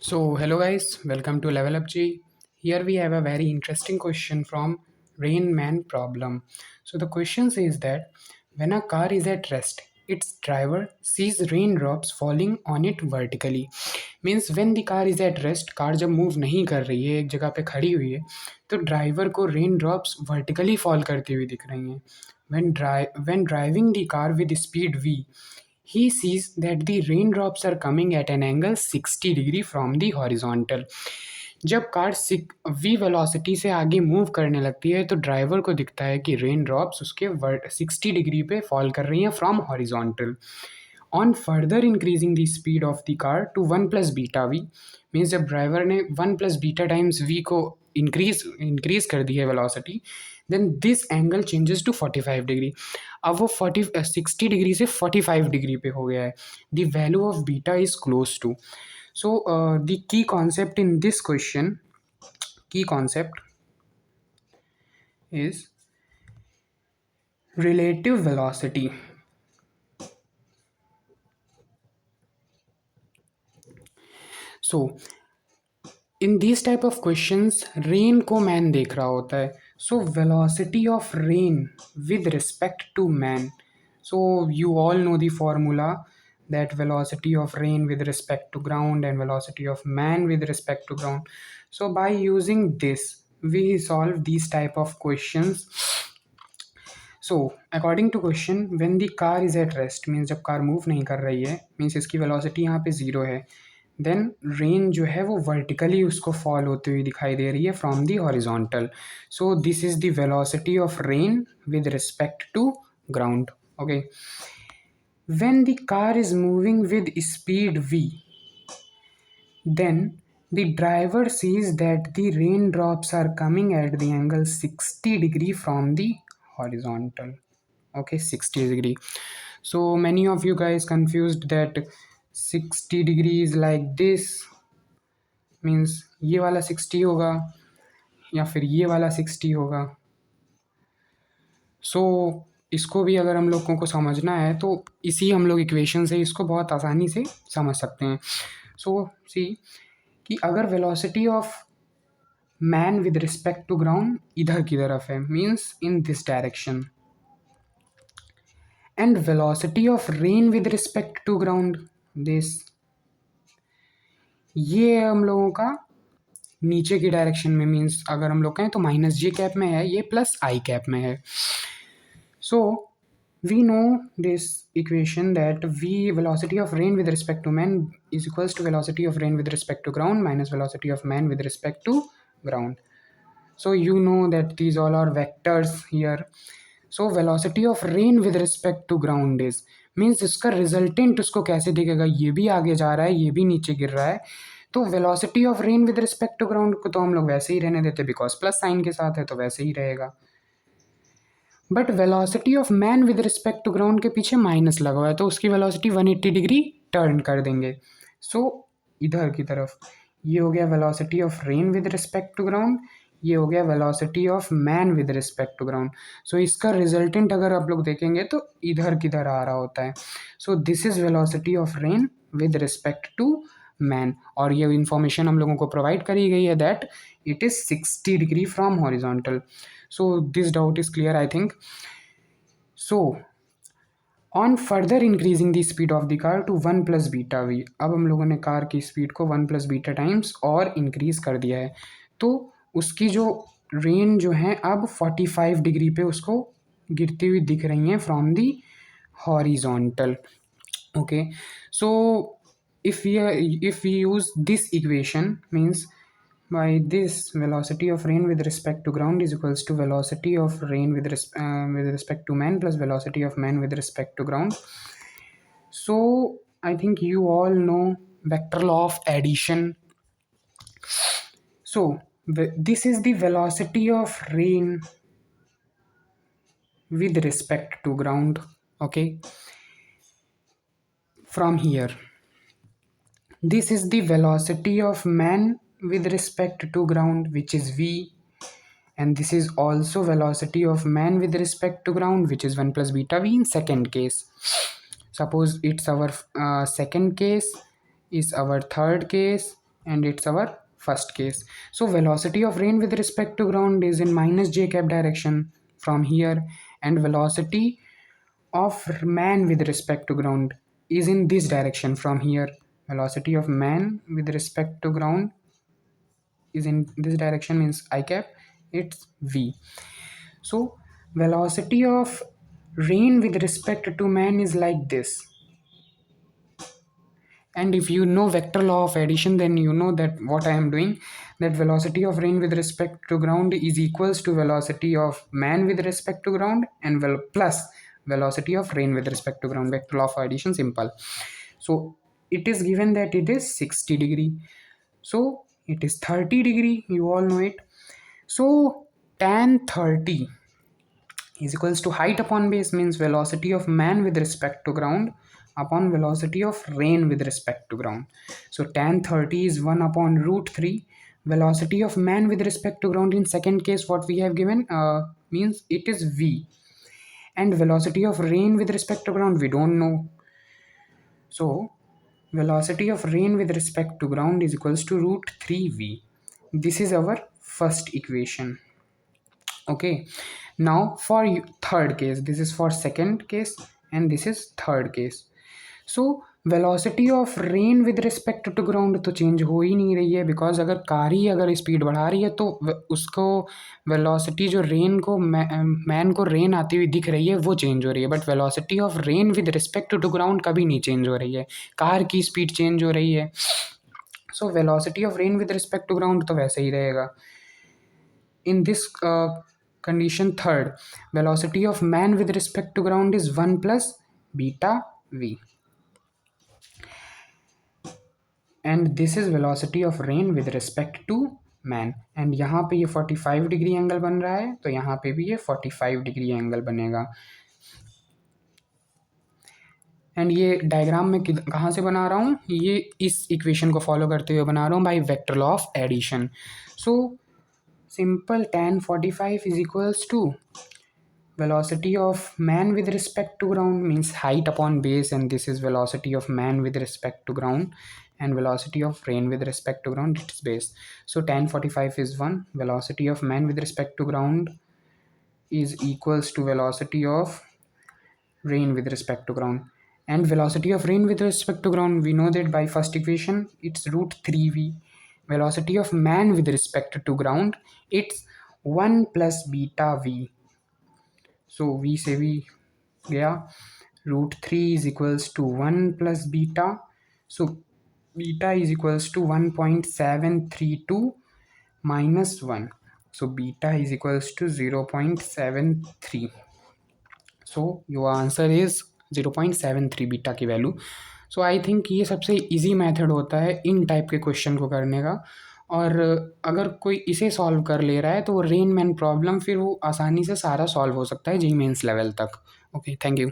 Hello guys, welcome to Level Up G. Here we have a very interesting question from Rain Man problem. So the question says that when a car is at rest, its driver sees raindrops falling on it vertically. Means when the car is at rest, car जब move नहीं कर रही है, एक जगह पे खड़ी हुई है, तो ड्राइवर को रेन ड्रॉप्स वर्टिकली फॉल करती हुई दिख रही हैं. When driving the car with speed v, he sees that the raindrops are coming at an angle 60 degree from the horizontal. जब कार वी वेलोसिटी से आगे मूव करने लगती है तो ड्राइवर को दिखता है कि रेन ड्रॉप्स उसके 60 डिग्री पे फॉल कर रही हैं from horizontal. On further increasing the speed of the car to 1 + β v, means जब ड्राइवर ने 1 + β टाइम्स v को इंक्रीज कर दी है velocity, then this angle changes to 45 degree. अब वो 60 डिग्री से 45 डिग्री पे हो गया है. The value of beta is close to. So the key concept in this question, key concept is relative velocity. So in these type of questions, rain को man देख रहा होता है. So velocity of rain with respect to man. So you all know the formula, that velocity of rain with respect to ground and velocity of man with respect to ground. So by using this, we solve these type of questions. So according to question, when the car is at rest, means जब car move नहीं कर रही है, means इसकी velocity यहाँ पे 0 है, then rain जो है वो वर्टिकली उसको फॉल होती हुई दिखाई दे रही है from the horizontal. So this is the velocity of rain with respect to ground. Okay, when the car is moving with speed v, then the driver sees that the raindrops are coming at the angle 60 degree from the horizontal. Okay, 60 degree. So many of you guys confused that 60 degrees like this means ये वाला 60 होगा या फिर ये वाला 60 होगा. सो इसको भी अगर हम लोगों को समझना है तो इसी हम लोग इक्वेशन से इसको बहुत आसानी से समझ सकते हैं. सो सी कि अगर velocity of man with respect to ground इधर की तरफ है, means in this direction, and velocity of rain with respect to ground this, ये हम लोगों का नीचे की डायरेक्शन में, मीन्स अगर हम लोग कहें तो -j में है, ये +i में है. So we know this equation that v, velocity of rain with respect to man, is equals to velocity of rain with respect to ground minus velocity of man with respect to ground. So you know that these all are vectors here. So velocity of rain with respect to ground is, means इसका resultant उसको कैसे दिखेगा, ये भी आगे जा रहा है, ये भी नीचे गिर रहा है, तो velocity of rain with respect to ground को तो हम लोग वैसे ही रहने देते, बिकॉज प्लस साइन के साथ है तो वैसे ही रहेगा. But velocity of man with respect to ground के पीछे माइनस लगा हुआ है, तो उसकी वेलोसिटी 180 डिग्री टर्न कर देंगे. सो इधर की तरफ ये हो गया velocity of rain with respect to ground, ये हो गया velocity of man with respect to ground. So इसका रिजल्टेंट अगर आप लोग देखेंगे तो इधर किधर आ रहा होता है. So this is velocity of rain with respect to man, और ये इन्फॉर्मेशन हम लोगों को प्रोवाइड करी गई है that it is 60 degree from horizontal. So this doubt is clear, I think. So on further increasing the speed of the car to 1 + β v, अब हम लोगों ने कार की स्पीड को 1 + β टाइम्स और इंक्रीज कर दिया है, तो उसकी जो रेन जो है अब 45 डिग्री पे उसको गिरती हुई दिख रही हैं from the horizontal. Okay, so if we use this equation, means by this velocity of rain with respect to ground is equals to velocity of rain with respect to man plus velocity of man with respect to ground. So I think you all know vector law of addition. So this is the velocity of rain with respect to ground. Okay, from here this is the velocity of man with respect to ground, which is v, and this is also velocity of man with respect to ground, which is 1 + β v in second case. Suppose it's our second case, is our third case, and it's our first case. So velocity of rain with respect to ground is in minus j cap direction from here, and velocity of man with respect to ground is in this direction from here. Velocity of man with respect to ground is in this direction, means I cap, it's v. So velocity of rain with respect to man is like this. And if you know vector law of addition, then you know that what I am doing, that velocity of rain with respect to ground is equals to velocity of man with respect to ground and plus velocity of rain with respect to ground. Vector law of addition, simple. So it is given that it is 60 degree, so it is 30 degree, you all know it. So tan 30 is equals to height upon base, means velocity of man with respect to ground upon velocity of rain with respect to ground. So tan 30 is 1 upon root 3. Velocity of man with respect to ground in second case what we have given means it is v, and velocity of rain with respect to ground we don't know. So velocity of rain with respect to ground is equals to root 3v. This is our first equation. Okay, now for third case, this is for second case and this is third case. So velocity of rain with respect to ground तो change हो ही नहीं रही है, because अगर car ही अगर speed बढ़ा रही है तो उसको वेलोसिटी जो रेन को मैन को रेन आती हुई दिख रही है वो चेंज हो रही है, but velocity of rain with respect to ground कभी नहीं चेंज हो रही है, कार की स्पीड चेंज हो रही है. So velocity of rain with respect to ground तो वैसे ही रहेगा. In this condition third, velocity of man with respect to ground is 1 plus beta v, and this is velocity of rain with respect to man. and यहाँ पे ये 45 degree angle बन रहा है, तो यहाँ पे भी ये 45 डिग्री एंगल बनेगा. एंड ये डायग्राम में कहाँ से बना रहा हूँ, ये इस इक्वेशन को फॉलो करते हुए बना रहा हूँ by vector law of addition. So simple, tan 45 is equals to velocity of man with respect to ground, means height upon base, and this is velocity of man with respect to ground, and velocity of rain with respect to ground, it is base. So tan 45 is 1, velocity of man with respect to ground is equals to velocity of rain with respect to ground. And velocity of rain with respect to ground, we know that by first equation it's root 3v. Velocity of man with respect to ground, it's 1 plus beta v. So v से v गया, root 3 is equals to 1 plus beta. So beta is equals to 1.732 minus 1. So beta is equals to 0.73. So your answer is 0.73 beta की value. So I think ये सबसे easy method होता है इन type के question को करने का. और अगर कोई इसे सॉल्व कर ले रहा है तो वो रेन मैन प्रॉब्लम फिर वो आसानी से सारा सॉल्व हो सकता है जी मेंस लेवल तक. Okay, thank you.